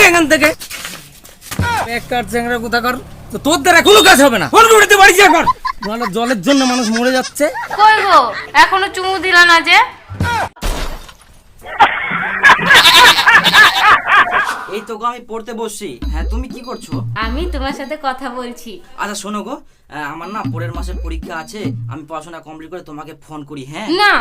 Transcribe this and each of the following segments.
এখান থেকে বেকার চ্যাংড়া কোথাকার। তো তোর দ্বারা কোনো কাজ হবে না, ফোন করে বাড়ি যা কর। নাহলে জলের জন্য মানুষ মরে যাচ্ছে। কই গো এখনো চুমু দিলা না যে? এই তো গো আমি পড়তে বসছি। হ্যাঁ তুমি কি করছো? আমি তোমার সাথে কথা বলছি। আচ্ছা শোনো গো, আমার না পরের মাসে পরীক্ষা আছে, আমি পড়াশোনা কমপ্লিট করে তোমাকে ফোন করি। হ্যাঁ না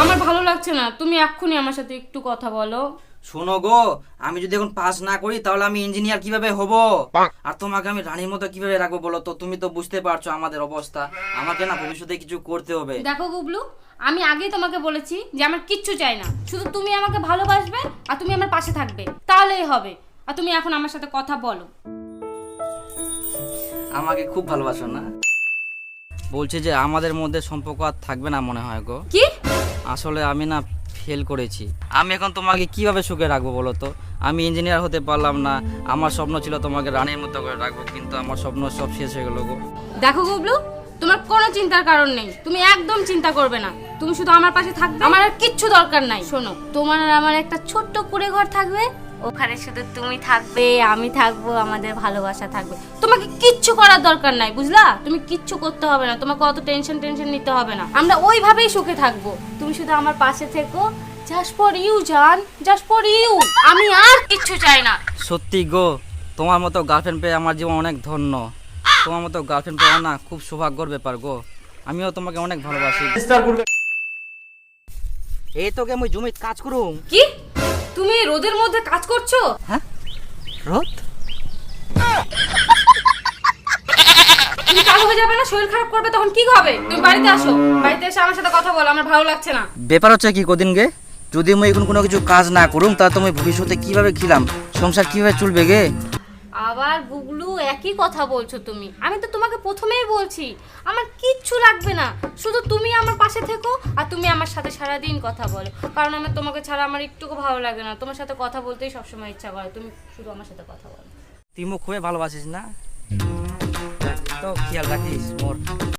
আমার ভালো লাগছে না, তুমি এক্ষুনি আমার সাথে একটু কথা বলো। শোনো গো, আমি যদি এখন পাস না করি তাহলে আমি ইঞ্জিনিয়ার কিভাবে হব? আর তোমাকে আমি রানীর মতো কিভাবে রাখবো বলো তো? তুমি তো বুঝতে পারছো আমাদের অবস্থা। আমাকে না ভবিষ্যতে কিছু করতে হবে। দেখো গুবলু, আমি আগেই তোমাকে বলেছি যে আমার কিচ্ছু চাই না, শুধু তুমি আমাকে ভালোবাসবে আর তুমি আমার পাশে থাকবে, তাহলেই হবে। আর তুমি এখন আমার সাথে কথা বলো। আমাকে খুব ভালোবাসো না? বলছে যে আমাদের মধ্যে সম্পর্ক আর থাকবে না মনে হয় গো। কি? আসলে আমি না ফেল করেছি। আমি এখন তোমাকে কিভাবে সুখে রাখবো বলো তো? আমি ইঞ্জিনিয়ার হতে পারলাম না। আমার স্বপ্ন ছিল তোমাকে রানীর মতো করে রাখবো, কিন্তু আমার স্বপ্ন সব শেষ হয়ে গেল গো। দেখো গুবলু, তোমার কোনো চিন্তার কারণ নেই, তুমি একদম চিন্তা করবে না। তুমি শুধু আমার পাশে থাকবে, আমার আর কিচ্ছু দরকার নাই। শোনো, তোমার আর আমার একটা ছোট্ট কুঁড়ে ঘর থাকবে, ওখানে শুধু তুমি থাকবে, আমি থাকবো, আমাদের ভালোবাসা থাকবে। তোমাকে কিচ্ছু করার দরকার নাই, বুঝলা? তুমি কিচ্ছু করতে হবে না, তোমাকে অত টেনশন নিতে হবে না। আমরা ওইভাবেই সুখে থাকবো। তুমি শুধু আমার পাশে থেকো, জাস্ট ফর ইউ জান, জাস্ট ফর ইউ। আমি আর কিচ্ছু চাই না। সত্যি গো, তোমার মতো গার্লফ্রেন্ড পেয়ে আমার জীবন অনেক ধন্য। তোমার মতো গার্লফ্রেন্ড পাওয়া না খুব সৌভাগ্যের ব্যাপার গো। আমিও তোমাকে অনেক ভালোবাসি। এই তোকে আমি জমিতে কাজ করুম। কি? তুমি রোদের মধ্যে কাজ করছো? হ্যাঁ রোদ? তুমি কালো হয়ে যাবে না, শরীর খারাপ করবে, তখন কি হবে? তুমি বাড়িতে আসো, বাড়িতে এসে আমার সাথে কথা বলো, আমার ভালো লাগছে না। ব্যাপার হচ্ছে কি কদিন গে, যদি আমি এখন কোনো কিছু কাজ না করুম তা তুমি ভবিষ্যতে কিভাবে খিলাম, সংসার কিভাবে চলবে গে? আবার গুগলু একই কথা বলছো তুমি। আমি তো তোমাকে প্রথমেই বলছি আমার কিচ্ছু লাগবে না, শুধু তুমি আমার পাশে থেকো আর তুমি আমার সাথে সারাদিন কথা বলো। কারণ আমার তোমাকে ছাড়া আমার একটুকু ভালো লাগে না, তোমার সাথে কথা বলতেই সবসময় ইচ্ছা করে। তুমি শুধু আমার সাথে কথা বলো। তুই মুখ খুবই ভালোবাসিস না? তো খেয়াল রাখিস মোর।